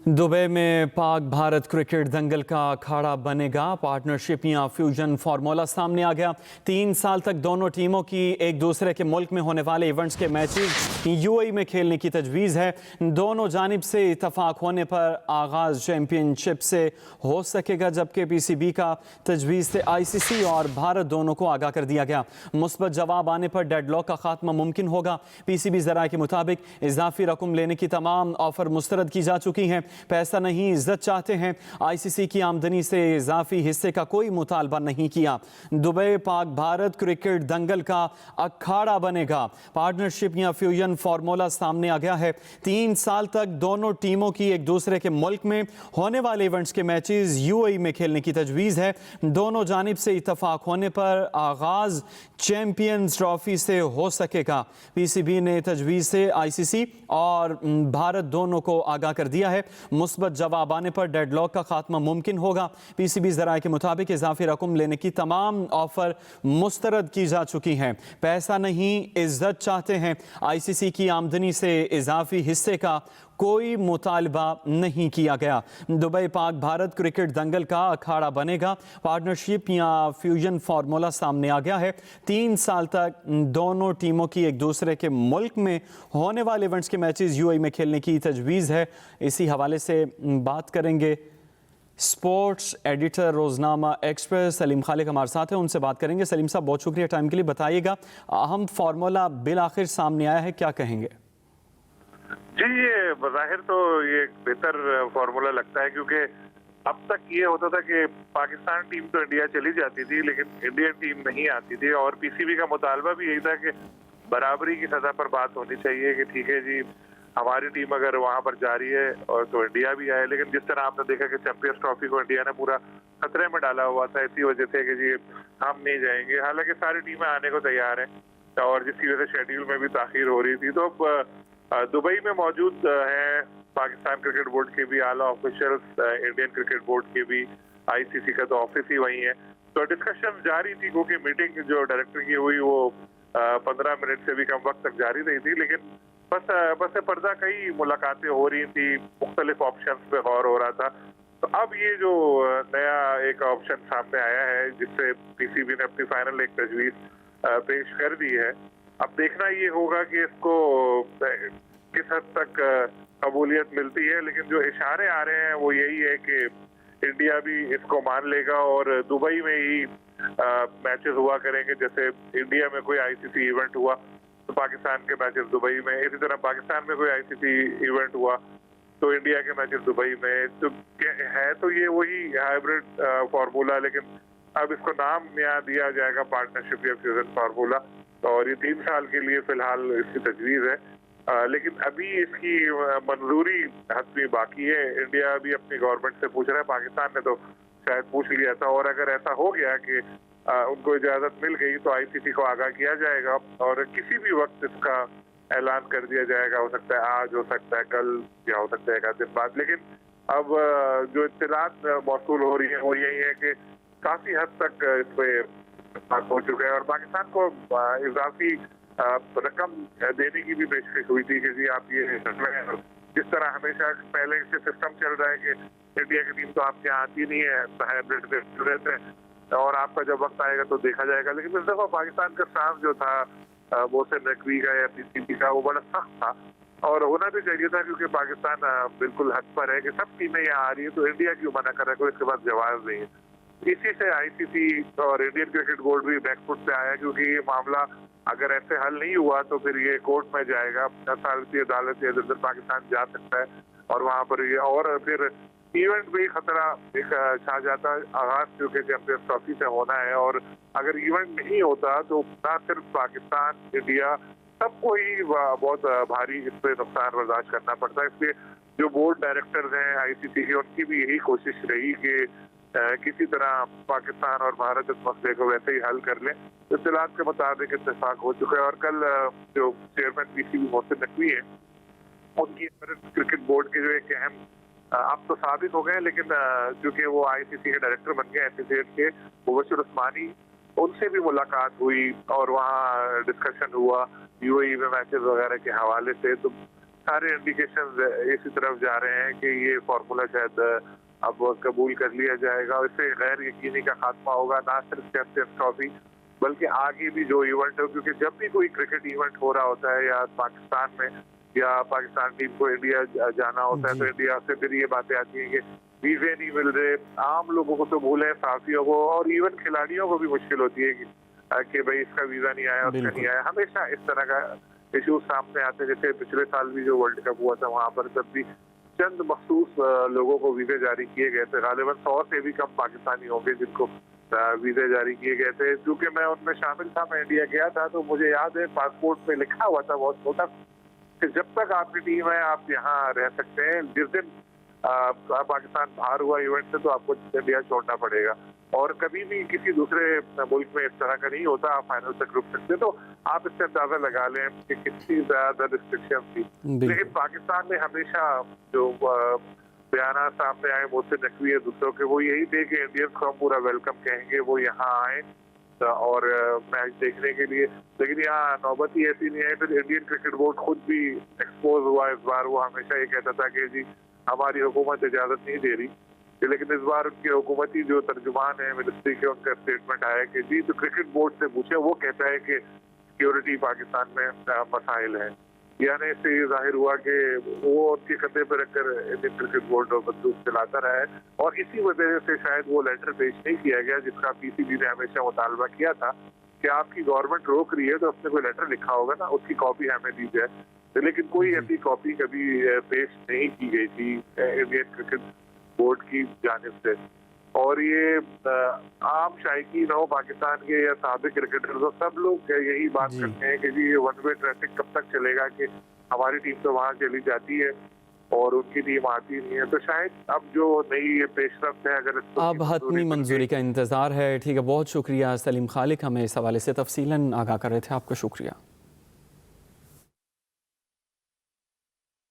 Dubai में Pak Bharat cricket दंगल का अखाड़ा बनेगा। पार्टनरशिप या फ्यूजन फार्मूला सामने आ गया। 3 साल तक दोनों टीमों की एक दूसरे के मुल्क में होने वाले इवेंट्स के मैचेस यूएई में खेलने की तजवीज़ है। दोनों जानिब से इतफाक होने पर आगाज़ चैंपियनशिप से हो सकेगा, जबकि पीसीबी का तजवीज़ से आईसीसी और भारत दोनों को आगाह कर दिया गया। मुस्बत जवाब आने पर डेडलॉक का खात्मा मुमकिन होगा। पीसीबी ज़राए के मुताबिक इजाफी रकम लेने की तमाम ऑफर मुस्तरद की जा चुकी हैं। पैसा नहीं, इज्जत चाहते हैं। आईसीसी की आमदनी से इजाफी हिस्से का कोई मुतालबा नहीं किया। दुबई पाक भारत क्रिकेट दंगल का अखाड़ा बनेगा। पार्टनरशिप या फ्यूजन फार्मूला सामने आ गया है। 3 साल तक दोनों टीमों की एक दूसरे के मुल्क में होने वाले इवेंट्स के मैचेस यूएई में खेलने की तजवीज़ है। दोनों जानिब से इतफाक होने पर आगाज चैंपियंस ट्रॉफी से हो सकेगा। पीसीबी ने तजवीज़ से आईसीसी और भारत दोनों को आगाह कर दिया है। मुस्बत जवाब आने पर डेडलॉक का खात्मा मुमकिन होगा। पीसीबी ज़राए के मुताबिक इजाफी रकम लेने की तमाम ऑफर मुस्तरद की जा चुकी हैं। पैसा नहीं, इज्जत चाहते हैं। आईसीसी की आमदनी से इजाफी हिस्से का कोई मुतालबा नहीं किया गया। दुबई पाक भारत क्रिकेट दंगल का अखाड़ा बनेगा। पार्टनरशिप या फ्यूजन फार्मूला सामने आ गया है। 3 साल तक दोनों टीमों की एक दूसरे के मुल्क में होने वाले इवेंट्स के मैचेस यूएई में खेलने की तजवीज़ है। इसी हवाले से बात करेंगे। स्पोर्ट्स एडिटर रोजनामा एक्सप्रेस सलीम खालिक हमारे साथ हैं, उनसे बात करेंगे। सलीम साहब, बहुत शुक्रिया टाइम के लिए। बताइएगा, अहम फार्मूला बिल आखिर सामने आया है, क्या कहेंगे? जी, ये बज़ाहिर तो ये एक बेहतर फार्मूला लगता है, क्योंकि अब तक ये होता था कि पाकिस्तान टीम तो इंडिया चली जाती थी लेकिन इंडियन टीम नहीं आती थी, और पीसीबी का मुतालबा भी यही था कि बराबरी की सतह पर बात होनी चाहिए कि ठीक है जी, हमारी टीम अगर वहां पर जा रही है और तो इंडिया भी आए। लेकिन जिस तरह आपने देखा कि चैंपियंस ट्रॉफी को इंडिया ने पूरा खतरे में डाला हुआ था, इसी वजह से कि जी हम नहीं जाएंगे, हालांकि सारी टीमें आने को तैयार हैं और जिसकी वजह से शेड्यूल में भी ताखीर हो रही थी। तो दुबई में मौजूद हैं पाकिस्तान क्रिकेट बोर्ड के भी आला ऑफिशियल्स, इंडियन क्रिकेट बोर्ड के भी, आईसीसी का तो ऑफिस ही वही है। तो डिस्कशन जारी थी, क्योंकि मीटिंग जो डायरेक्टर की हुई वो 15 मिनट से भी कम वक्त तक जारी नहीं थी, लेकिन बस पर्दा कई मुलाकातें हो रही थी, मुख्तलिफ ऑप्शन पे गौर हो रहा था। तो अब ये जो नया एक ऑप्शन सामने आया है जिससे पीसीबी ने अपनी फाइनल एक तजवीज़ पेश कर दी है, अब देखना ये होगा कि इसको किस हद तक कबूलियत मिलती है। लेकिन जो इशारे आ रहे हैं वो यही है कि इंडिया भी इसको मान लेगा और दुबई में ही मैचेस हुआ करेंगे। जैसे इंडिया में कोई आईसीसी इवेंट हुआ तो पाकिस्तान के मैचेस दुबई में, इसी तरह पाकिस्तान में कोई आईसीसी इवेंट हुआ तो इंडिया के मैचेस दुबई में। तो है तो ये वही हाइब्रिड फार्मूला, लेकिन अब इसको नाम नया दिया जाएगा पार्टनरशिप या फ्यूजन फार्मूला, और ये 3 साल के लिए फिलहाल इसकी तजवीज़ है। लेकिन अभी इसकी मंजूरी हतमी बाकी है। इंडिया अभी अपनी गवर्नमेंट से पूछ रहा है, पाकिस्तान ने तो शायद पूछ लिया था, और अगर ऐसा हो गया कि उनको इजाज़त मिल गई तो आईसीसी को आगाह किया जाएगा और किसी भी वक्त इसका ऐलान कर दिया जाएगा। हो सकता है आज, हो सकता है कल, या हो सकता है 1 दिन बाद। लेकिन अब जो इत्तलात मौसूल हो रही है वो यही है कि काफ़ी हद तक इस पर हो चुका है, और पाकिस्तान को इजाफी रकम देने की भी पेशकश हुई थी कि जी आप ये जिस तरह हमेशा पहले से सिस्टम चल रहा है कि इंडिया की टीम तो आपके यहाँ आती नहीं है, हाइब्रिड रहते हैं और आपका जब वक्त आएगा तो देखा जाएगा। लेकिन इस दफा पाकिस्तान का स्टांस जो था मोहसिन नकवी का या पीसीबी का, वो बड़ा सख्त था और होना भी चाहिए था, क्योंकि पाकिस्तान बिल्कुल हद पर है कि सब टीमें यहाँ आ रही है तो इंडिया क्यों मना कर रहा है, कोई इसके पास जवाब नहीं है। इसी से आईसीसी और इंडियन क्रिकेट बोर्ड भी बैकफुट पे आया, क्योंकि ये मामला अगर ऐसे हल नहीं हुआ तो फिर ये कोर्ट में जाएगा, अदालती अदालत के अंदर पाकिस्तान जा सकता है और वहाँ पर ये, और फिर इवेंट भी खतरा एक छा जाता है। आगाज क्योंकि चैंपियंस ट्रॉफी से होना है, और अगर इवेंट नहीं होता तो ना सिर्फ पाकिस्तान, इंडिया, सबको ही बहुत भारी इस पर नुकसान बर्दाश्त करना पड़ता है। इसलिए जो बोर्ड डायरेक्टर्स हैं आईसीसी के, उनकी भी यही कोशिश रही कि किसी तरह पाकिस्तान और भारत इस मसले को वैसे ही हल कर लें। इत्तलात के मुताबिक इत्तेफाक हो चुका है, और कल जो चेयरमैन पीसीबी मोहसिन नकवी है, उनकी क्रिकेट बोर्ड के जो एक अहम अब तो साबित हो गए, लेकिन चूंकि वो आईसीसी के डायरेक्टर बन गए एसोसिएट के, मुबशिर उस्मानी, उनसे भी मुलाकात हुई और वहाँ डिस्कशन हुआ यूएई में मैचेस वगैरह के हवाले से। तो सारे इंडिकेशंस इसी तरफ जा रहे हैं कि ये फॉर्मूला शायद अब कबूल कर लिया जाएगा और इससे गैर यकीनी का खात्मा होगा, ना सिर्फ चैंपियंस ट्रॉफी बल्कि आगे भी जो इवेंट हो, क्योंकि जब भी कोई क्रिकेट इवेंट हो रहा होता है या पाकिस्तान में या पाकिस्तान टीम को इंडिया जाना होता है तो इंडिया से फिर ये बातें आती हैं कि वीजे नहीं मिल रहे। आम लोगों को तो भूले, साथियों को और इवन खिलाड़ियों को भी मुश्किल होती है कि भाई इसका वीजा नहीं आया, उसका नहीं आया। हमेशा इस तरह का इशू सामने आते हैं। जैसे पिछले साल भी जो वर्ल्ड कप हुआ था वहां पर तब भी चंद मखसूस लोगों को वीजे जारी किए गए थे। गालिबन 100 से भी कम पाकिस्तानी होंगे जिनको वीजे जारी किए गए थे। क्योंकि मैं उनमें शामिल था, मैं इंडिया गया था, तो मुझे याद है पासपोर्ट में लिखा हुआ था बहुत छोटा कि जब तक आपकी टीम है आप यहाँ रह सकते हैं, जिस दिन पाकिस्तान बाहर हुआ इवेंट से तो आपको इंडिया छोड़ना पड़ेगा। और कभी भी किसी दूसरे मुल्क में इस तरह का नहीं होता, आप फाइनल तक रुक सकते। तो आप इससे अंदाजा लगा लें कि कितनी ज्यादा रिस्ट्रिक्शन थी। लेकिन पाकिस्तान में हमेशा जो बयान सामने आए मुझसे नकवी है दूसरों के, वो यही थे कि इंडियंस को हम पूरा वेलकम कहेंगे, वो यहाँ आए और मैच देखने के लिए। लेकिन यहाँ नौबत ही ऐसी नहीं है। फिर इंडियन क्रिकेट बोर्ड खुद भी एक्सपोज हुआ इस बार। वो हमेशा ये कहता था कि जी हमारी हुकूमत इजाजत नहीं दे रही, लेकिन इस बार उनकी हुकूमती जो तर्जुमान है मिनिस्ट्री के, उनका स्टेटमेंट आया कि जी तो क्रिकेट बोर्ड से पूछे, वो कहता है कि सिक्योरिटी पाकिस्तान में मसाइल है। यानी इससे ये जाहिर हुआ कि वो उनके कंधे पर रखकर इंडियन क्रिकेट बोर्ड बंदूक चलाता रहा है और इसी वजह से शायद वो लेटर पेश नहीं किया गया जिसका पीसीबी ने हमेशा मुतालबा किया था कि आपकी गवर्नमेंट रोक रही है तो उसने कोई लेटर लिखा होगा ना, उसकी कॉपी हमें दी जाए। लेकिन कोई ऐसी कॉपी कभी पेश नहीं की गई थी इंडियन क्रिकेट बोर्ड की जानिब से। और ये आम शायकीन हो पाकिस्तान के या साबिक क्रिकेटर्स हो, सब लोग यही बात करते हैं कि जी ये वन वे ट्रैफिक कब तक चलेगा कि हमारी टीम तो वहाँ चली जाती है और उनकी टीम आती नहीं है। तो शायद अब जो नई पेशरफ्त है अगर अब हतमी मंजूरी का इंतज़ार है। ठीक है, बहुत शुक्रिया सलीम खालिक, हमें इस हवाले से तफसीलन आगाह कर रहे थे। आपका शुक्रिया।